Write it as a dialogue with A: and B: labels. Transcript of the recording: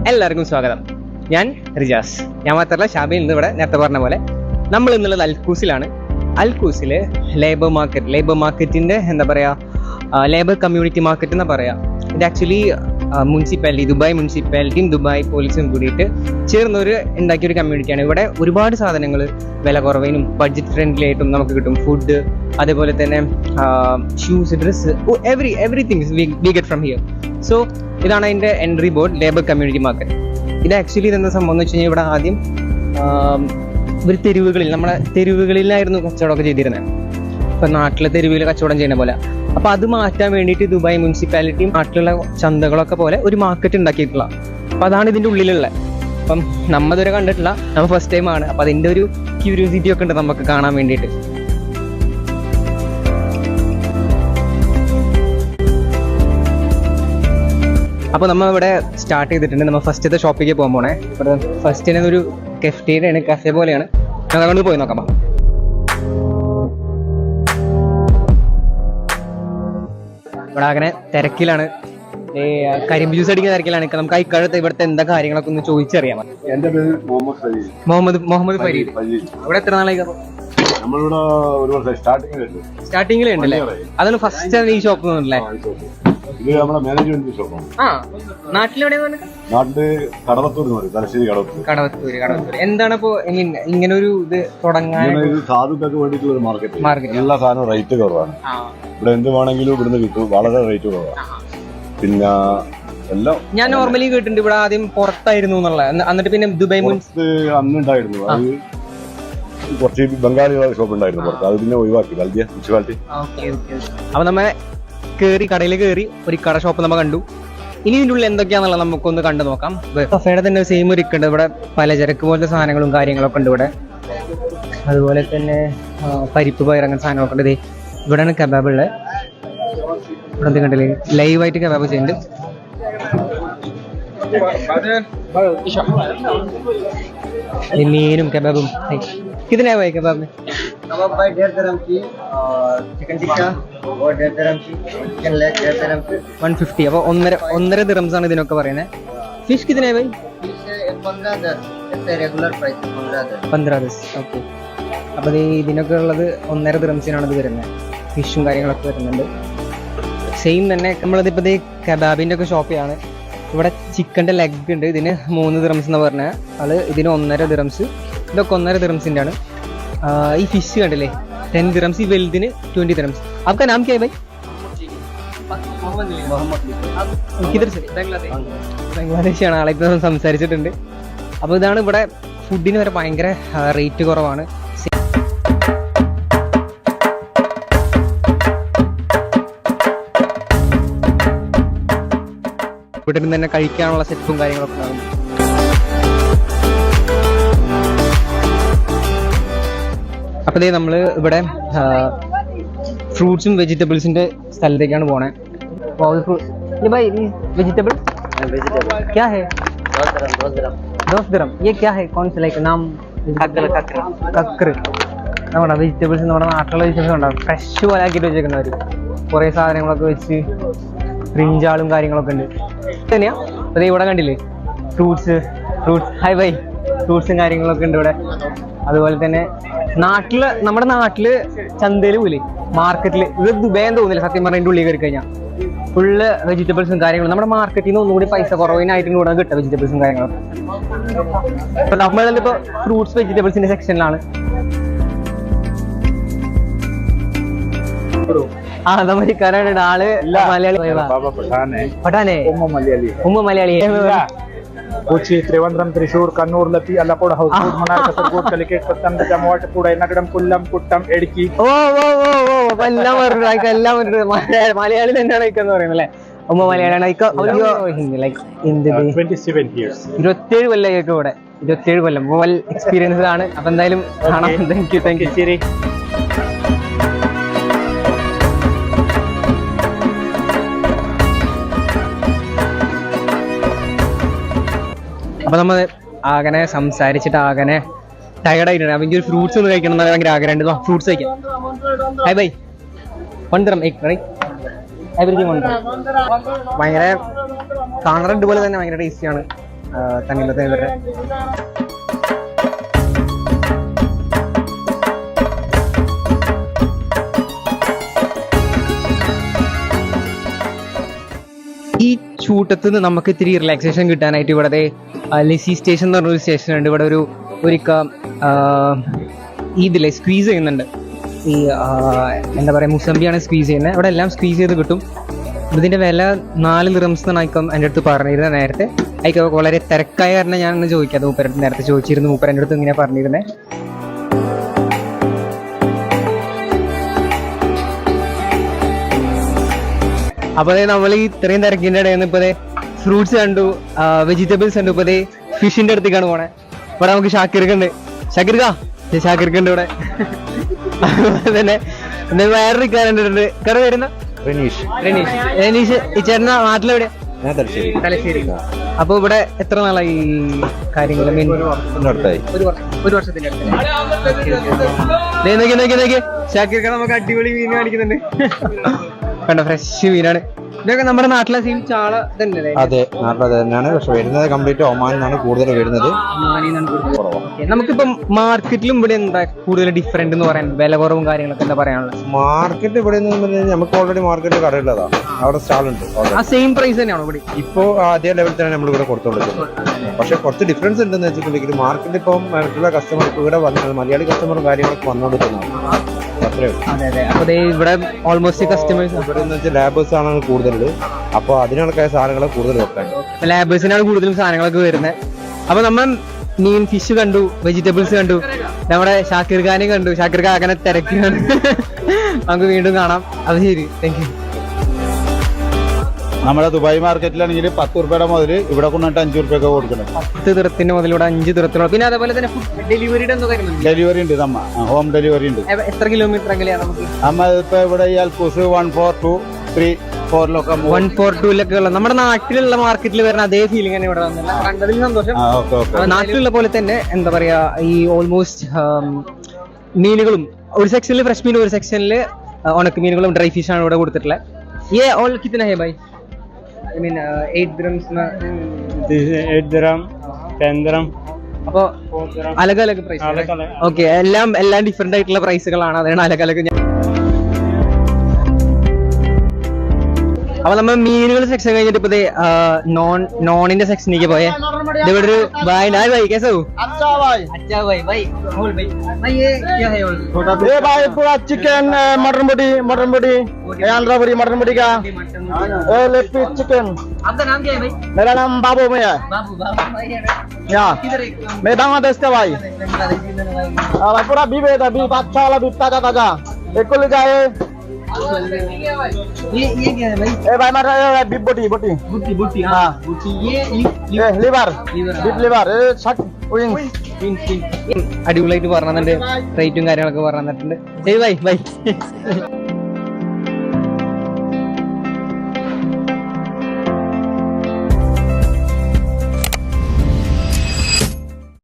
A: എല്ലാവർക്കും സ്വാഗതം. ഞാൻ റിജാസ്. ഞാൻ മാത്രമല്ല, ഷാബി ഇന്ന് ഇവിടെ നേരത്തെ പറഞ്ഞ പോലെ നമ്മൾ ഇന്നുള്ളത് അൽക്കൂസിലാണ്. അൽക്കൂസില് ലേബർ മാർക്കറ്റിന്റെ എന്താ പറയാ, ലേബർ കമ്മ്യൂണിറ്റി മാർക്കറ്റ് എന്നാ പറയാ. ഇത് ആക്ച്വലി ദുബായ് മുനിസിപ്പാലിറ്റിയും ദുബായ് പോലീസും കൂടിയിട്ട് ചേർന്നൊരു ഉണ്ടാക്കിയ ഒരു കമ്മ്യൂണിറ്റിയാണ്. ഇവിടെ ഒരുപാട് സാധനങ്ങൾ വില കുറവിനും ബഡ്ജറ്റ് ഫ്രണ്ട്ലി ആയിട്ടും നമുക്ക് കിട്ടും. ഫുഡ്, അതേപോലെ തന്നെ shoes, dress, everything we get from here. So ഇതാണ് അതിന്റെ entry board, labour community market. ഇത് ആക്ച്വലി ഇതെന്താ സംഭവം എന്ന് വെച്ച് കഴിഞ്ഞാൽ ഇവിടെ ആദ്യം ഒരു നമ്മുടെ തെരുവുകളിലായിരുന്നു കച്ചവടമൊക്കെ ചെയ്തിരുന്നത്. ഇപ്പൊ നാട്ടിലെ തെരുവിൽ കച്ചവടം ചെയ്യുന്ന പോലെ. അപ്പൊ അത് മാറ്റാൻ വേണ്ടിയിട്ട് ദുബായ് മുനിസിപ്പാലിറ്റിയും നാട്ടിലുള്ള ചന്തകളൊക്കെ പോലെ ഒരു മാർക്കറ്റ് ഉണ്ടാക്കിയിട്ടുള്ള. അപ്പൊ അതാണ് ഇതിന്റെ ഉള്ളിലുള്ള. അപ്പം നമ്മളിതുവരെ കണ്ടിട്ടില്ല, നമ്മൾ ഫസ്റ്റ് ടൈം ആണ്. അപ്പൊ അതിന്റെ ഒരു ക്യൂരിയോസിറ്റി ഒക്കെ ഉണ്ട് നമുക്ക് കാണാൻ വേണ്ടിയിട്ട്. അപ്പോൾ നമ്മൾ ഇവിടെ സ്റ്റാർട്ട് ചെയ്തിട്ടുണ്ട്. നമ്മൾ ഫസ്റ്റത്തെ ഷോപ്പിലേക്ക് പോകാൻ പോണേ. ഇവിടെ ഫസ്റ്റിന് ഒരു കഫ്റ്റീരിയാണ്, കഫേ പോലെയാണ്. ഞങ്ങൾ അങ്ങോട്ട് പോയി നോക്കാം. ഇവിടെ അങ്ങനെ തിരക്കിലാണ്, കരിമ്പ് ജ്യൂസ് അടിക്കുന്ന തിരക്കിലാണ്. നമുക്ക് ഇക്കാലത്ത് ഇവിടുത്തെ എന്താ കാര്യങ്ങളൊക്കെ ഒന്ന് ചോദിച്ചറിയാം.
B: എന്റെ പേര്
A: മുഹമ്മദ് ഫരീദ്. ഇവിടെ എത്ര നാളായി? സ്റ്റാർട്ടിങ്ങിൽ ഉണ്ടല്ലേ? അതാണ് ഫസ്റ്റ് ഈ ഷോപ്പ് അല്ലേ?
B: ഇത് നമ്മുടെ മാനേജ്മെന്റ് ഷോപ്പാണ്.
A: നാട്ടില് കടവത്തൂര്. എന്താണ് ഇപ്പോ ഇങ്ങനെ ഒരു ഇത് തുടങ്ങാൻ?
B: സാധുക്കൾക്ക് വേണ്ടിയിട്ടുള്ള ഒരു മാർക്കറ്റ്. എല്ലാ സാധനവും റേറ്റ് കുറവാണ്. ഇവിടെ എന്ത് വേണമെങ്കിലും ഇവിടുന്ന് കിട്ടും, വളരെ റേറ്റ് കുറവാണ്. പിന്നെ എല്ലാം
A: ഞാൻ നോർമലി കേട്ടിട്ടുണ്ട് ഇവിടെ ആദ്യം പുറത്തായിരുന്നു എന്നുള്ള, എന്നിട്ട് പിന്നെ ദുബായ്
B: അന്നുണ്ടായിരുന്നു. അത് കുറച്ച് ബംഗാളികളുടെ ഷോപ്പ് ഉണ്ടായിരുന്നു പുറത്ത്, അത് പിന്നെ ഒഴിവാക്കി മുനിസിപ്പാലിറ്റി.
A: അപ്പൊ നമ്മ കടയിൽ കയറി ഒരു കട ഷോപ്പ് നമ്മൾ കണ്ടു. ഇനി ഇതിൻ്റെ ഉള്ളിൽ എന്തൊക്കെയാണെന്നുള്ളത് നമുക്കൊന്ന് കണ്ടു നോക്കാം. കഫേയുടെ തന്നെ സെയിം ഒരു ഉണ്ട്. ഇവിടെ പലചരക്ക് പോലത്തെ സാധനങ്ങളും കാര്യങ്ങളൊക്കെ ഉണ്ട് ഇവിടെ. അതുപോലെ തന്നെ പരിപ്പ് പയർ അങ്ങനെ സാധനങ്ങളൊക്കെ ഉണ്ട്. ഇവിടെയാണ് കബാബ് ഉള്ളത്. ഇവിടെ എന്ത് കണ്ടില്ലേ, ലൈവായിട്ട് കബാബ് ചെയ്യുന്നുണ്ട്. മീനും കബാബും. कितने है भाई कबाब में?
C: कबाब भाई 1.5 dirham की, चिकन टिक्का और 1.5 dirham की, चिकन लेग 1.5 dirham की,
A: 150. അപ്പോൾ 1.5 ദിർഹംസ് ആണ് ഇതിനൊക്കെ പറയുന്നത്. ഫിഷ് कितने है भाई?
C: फिश 15 dirham, इसका रेगुलर प्राइस
A: 15 dirham. ഓക്കെ. അപ്പോൾ ഇതിനൊക്കെ ഉള്ളത് 1.5 ദിർഹംസിനാണ് ഇത് വരുന്നത്. ഫിഷും കാര്യങ്ങളൊക്കെ വരുന്നുണ്ട്. സെയിം തന്നെ നമ്മളിതിപ്പോൾ കബാബിൻ്റെ ഒക്കെ ഷോപ്പിലാണ്. ഇവിടെ ചിക്കൻ്റെ ലെഗ് ഉണ്ട്. ഇതിന് 3 ദിർഹംസ് എന്ന് പറഞ്ഞാൽ അത് ഇതിന് 1.5 ദിർഹംസ്. ഇതൊക്കെ 1.5 ദിർഹംസിൻ്റെ ആണ്. ഈ ഫിഷ് കണ്ടില്ലേ, 10 ദിർഹംസ്. ഈ വലുതിന് 20 ദിർഹംസ്. आपका नाम क्या है भाई? ബംഗ്ലാദേശാണ് ആളെ. ഇപ്പം സംസാരിച്ചിട്ടുണ്ട്. അപ്പോൾ ഇതാണ് ഇവിടെ ഫുഡിന് വരെ ഭയങ്കര റേറ്റ് കുറവാണ്. ഇവിടെ നിന്ന് തന്നെ കഴിക്കാനുള്ള സെറ്റും കാര്യങ്ങളൊക്കെ ഉണ്ടാകും. അപ്പോൾ നമ്മൾ ഇവിടെ ഫ്രൂട്ട്സും വെജിറ്റബിൾസിന്റെ സ്ഥലത്തേക്കാണ് പോണേ. വെജിറ്റബിൾ क्या है? 10 dirham. ये क्या है? कौन से लाइक नाम? കക്കറ്. നമ്മുടെ വെജിറ്റബിൾസ്, നമ്മുടെ നാട്ടിലുള്ള വെജിറ്റബിൾസ് ഉണ്ടാവും. ഫ്രഷ് പോലെ ആക്കിയിട്ട് വെച്ചേക്കുന്നവർ. കുറേ സാധനങ്ങളൊക്കെ വെച്ച് ബ്രിഞ്ചാളും കാര്യങ്ങളൊക്കെ ഉണ്ട്. തന്നെയാ. അതെ ഇവിടെ കണ്ടില്ലേ ഫ്രൂട്ട്സ്. Hi bye. ഫ്രൂട്ട്സും കാര്യങ്ങളൊക്കെ ഉണ്ട് ഇവിടെ. അതുപോലെ തന്നെ നമ്മുടെ നാട്ടില് ചന്തയിൽ പോലെ മാർക്കറ്റിൽ, ഇത് ദുബായെന്ന് തോന്നില്ല സത്യം പറഞ്ഞതിൻ്റെ ഉള്ളിൽ കയറി കഴിഞ്ഞാൽ ഫുള്ള് വെജിറ്റബിൾസും കാര്യങ്ങളും. നമ്മുടെ മാർക്കറ്റിൽ നിന്ന് ഒന്നുകൂടി പൈസ കുറവിനായിട്ട് ഇവിടെ കിട്ടുക വെജിറ്റബിൾസും കാര്യങ്ങളൊക്കെ. ഇപ്പൊ നമ്മളിപ്പോ ഫ്രൂട്ട്സ് വെജിറ്റബിൾസിന്റെ സെക്ഷനിലാണ്. അമരിക്കാരാണ് ആള്. മലയാളി പഠാനെ ഉമ്മ മലയാളി.
D: कोची त्रिवंद्रम त्रिशूर कन्नूर लपी अल्लापुर हौसूर मनार कसरगोड कलिकेट पत्तम जमवाट पूड़ा नगरम कुल्लम कुट्टम इडकी.
A: എല്ലാം മലയാളി തന്നെയാണ് ഇക്കെന്ന് പറയുന്നത് അല്ലേ? ഉമ്മ മലയാളിയാണ്. 27 കൊല്ലം ഇവിടെ. 27 കൊല്ലം വെൽ എക്സ്പീരിയൻസ് ആണ്. അപ്പൊ എന്തായാലും കാണാം. Thank you. ശരി. അപ്പൊ നമ്മൾ അങ്ങനെ സംസാരിച്ചിട്ട് അങ്ങനെ ടയർഡായിട്ടുണ്ട്. അപ്പൊ എനിക്ക് ഒരു ഫ്രൂട്ട്സ് ഒന്ന് കഴിക്കണം എന്ന് ഭയങ്കര ആഗ്രഹമുണ്ട്. ഫ്രൂട്ട്സ് കഴിക്കാം. Hi bye. 1 dirham everything 1 dirham. ഭയങ്കര കാണാൻ പോലെ തന്നെ ഭയങ്കര ടേസ്റ്റിയാണ്. തണ്ണിമത്തൻ ഇവരുടെ. ഈ ചൂട്ടത്ത് നിന്ന് നമുക്ക് ഇത്തിരി റിലാക്സേഷൻ കിട്ടാനായിട്ട് ഇവിടെ ലെസി സ്റ്റേഷൻ എന്ന് പറഞ്ഞൊരു സ്റ്റേഷൻ ഉണ്ട്. ഇവിടെ ഒരു ഇതില്ലേ സ്ക്വീസ് ചെയ്യുന്നുണ്ട്. ഈ എന്താ പറയുക, മുസമ്പിയാണ് സ്ക്വീസ് ചെയ്യുന്നത്. ഇവിടെ എല്ലാം സ്ക്വീസ് ചെയ്ത് കിട്ടും. ഇതിന്റെ വില 4 ദിർഹംസ് എന്നാണ് അയക്കം എൻ്റെ അടുത്ത് പറഞ്ഞിരുന്നത് നേരത്തെ. അയക്കം വളരെ തിരക്കായ കാരണം ഞാനൊന്ന് ചോദിക്കാതെ മൂപ്പരടുത്ത് നേരത്തെ ചോദിച്ചിരുന്നു. മൂപ്പര എൻ്റെ അടുത്ത് ഇങ്ങനെയാണ് പറഞ്ഞിരുന്നത്. അപ്പൊ അതെ നമ്മൾ ഈ ഇത്രയും തിരക്കിന്റെ ഇടയിൽ നിന്ന് ഇപ്പൊ ഫ്രൂട്ട്സ് കണ്ടു, വെജിറ്റബിൾസ് കണ്ടു. ഇപ്പൊ ഫിഷിന്റെ അടുത്തേക്കാണ് പോണേ. ഇവിടെ നമുക്ക് ഷാക്കിർക്കുണ്ട്. ഷാക്കിർക്കുണ്ട് ഇവിടെ. അതുപോലെ തന്നെ വേറൊരു കണ്ടിട്ടുണ്ട്. കറ വരുന്ന റെനീഷ്. ഈ ചേട്ടന നാട്ടിലെവിടെ? തലശ്ശേരി. അപ്പൊ ഇവിടെ എത്ര നാളായി ഈ കാര്യങ്ങൾ? ഒരു വർഷത്തിന്റെ അടുത്ത്. ഷാക്കിർക്ക നമുക്ക് അടിപൊളി മീൻ കാണിക്കുന്നുണ്ട്. കണ്ടോ, ഫ്രഷ് മീനാണ്. ഇതൊക്കെ നമ്മുടെ നാട്ടിലെ സെയിം ചാള തന്നെയല്ലേ?
E: അതെ, നാട്ടിലെ തന്നെയാണ്. പക്ഷെ വരുന്നത് കംപ്ലീറ്റ് ഒമാനിന്നാണ് കൂടുതൽ വരുന്നത്.
A: നമുക്കിപ്പം മാർക്കറ്റിലും ഇവിടെ എന്താ കൂടുതൽ ഡിഫറെന്റ് എന്ന് പറയാൻ, വില കുറവും കാര്യങ്ങളൊക്കെ എന്താ പറയാനുള്ളത്?
E: മാർക്കറ്റ് ഇവിടെ നമുക്ക് ഓൾറെഡി മാർക്കറ്റ് കടയുള്ളതാണ്. അവിടെ സ്റ്റാൾ ഉണ്ട്.
A: ആ സെയിം പ്രൈസ് തന്നെയാണോ ഇവിടെ?
E: ഇപ്പോ അതേ ലെവലിൽ തന്നെ നമ്മൾ ഇവിടെ കൊടുത്തോണ്ടിരിക്കുന്നത്. പക്ഷെ കുറച്ച് ഡിഫറൻസ് ഉണ്ടെന്ന് വെച്ചിട്ടുണ്ടെങ്കിൽ മാർക്കറ്റിൽ ഇപ്പം മറ്റുള്ള കസ്റ്റമർ ഇവിടെ വന്നത് മലയാളി കസ്റ്റമറും കാര്യങ്ങളൊക്കെ വന്നുകൊണ്ടിരിക്കുന്നതാണ്. അത്രേ ഉള്ളൂ.
A: അതെ. അപ്പൊ ഇവിടെ ഓൾമോസ്റ്റ് കസ്റ്റമേഴ്സ്
E: ഇവിടെ ലാബേഴ്സ് ആണ് കൂടുതൽ. അപ്പൊ അതിനൊക്കെ സാധനങ്ങൾ കൂടുതൽ വെക്കാൻ
A: ലാബേഴ്സിനാണ് കൂടുതലും സാധനങ്ങളൊക്കെ വരുന്നത്. അപ്പൊ നമ്മൾ മീൻ, ഫിഷ് കണ്ടു, വെജിറ്റബിൾസ് കണ്ടു, നമ്മുടെ ഷാക്കിർ ഖാനെ കണ്ടു. ഷാക്കിർ ഖാൻ അങ്ങനെ തിരക്കാണ്. നമുക്ക് വീണ്ടും കാണാം. അത് ശരി, താങ്ക് യു.
F: നമ്മുടെ ദുബായ് മാർക്കറ്റിലാണെങ്കിൽ 10 രൂപയുടെ മുതൽ ഇവിടെ കൊണ്ടിട്ട് 5 രൂപയൊക്കെ കൊടുക്കണം.
A: 10 ദിർഹത്തിന് മുതൽ ഇവിടെ 5 ദിർഹത്തിനോ. പിന്നെ അതേപോലെ തന്നെ ഫുഡ് ഡെലിവറിയുടെ എന്തോ കാര്യമുണ്ട്.
F: ഡെലിവറി ഉണ്ട്, ഹോം ഡെലിവറി ഉണ്ട്.
A: എത്ര കിലോമീറ്റർ എങ്ങനെയാണ് നമുക്ക്?
F: നമ്മ ഇപ്പൊ ഇവിടെ ഈ അൽക്കൂസ് 142, 3, 4
A: 142 ഉള്ള നമ്മുടെ നാട്ടിലുള്ള മാർക്കറ്റിൽ വരുന്ന അതേ ഫീലിംഗ് തന്നെ ഇവിടെ വന്നില്ല. കണ്ടതിൽ സന്തോഷം. നാട്ടിലുള്ള പോലെ തന്നെ എന്താ പറയാ, ഈ ഓൾമോസ്റ്റ് മീനുകളും ഒരു സെക്ഷനിൽ ഫ്രഷ് മീൻ, ഒരു സെക്ഷനിൽ ഉണക്ക മീനുകളും ഡ്രൈ ഫിഷ് ആണ് ഇവിടെ കൊടുത്തിട്ടുള്ളത്. ये ऑल कितना है भाई? I mean 8 dirhams na
D: 8 dirham, 10 dirham.
A: അപ്പൊ അലഗ് അലഗ് പ്രൈസ്. ഓക്കെ, എല്ലാം ഡിഫറെന്റ് ആയിട്ടുള്ള പ്രൈസുകളാണ്. അതാണ് അലഗ് അലഗ്. അപ്പൊ നമ്മൾ മീനുകൾ സെക്ഷൻ കഴിഞ്ഞിട്ട് ഇപ്പൊ നോണിന്റെ സെക്ഷനിലേക്ക് പോയേ. ഇവിടെ ഒരു भाई कैसे हो? अच्छा भाई
F: ये भाई पूरा chicken, mutton body, Andhra body, mutton body का लेग पीस चिकन.
A: आपका नाम क्या है भाई?
F: मेरा नाम बाबू में है.
A: बाबू भाई
F: यहाँ
A: किधर
F: मैं बांग्लादेश का भाई. भाई पूरा बीफ है, बीफ अच्छा वाला बीफ, ताजा. एक को ले जाए.
A: ये क्या है भाई?
F: ए भाई मेरा बीफ बोटी. हाँ, लिवर, बीफ लिवर, शक विंग्स.
A: അടിപൊളിയായിട്ട് പറഞ്ഞു തന്നിട്ടുണ്ട്. റേറ്റും കാര്യങ്ങളൊക്കെ പറഞ്ഞു തന്നിട്ടുണ്ട്. ശരി, ബൈ.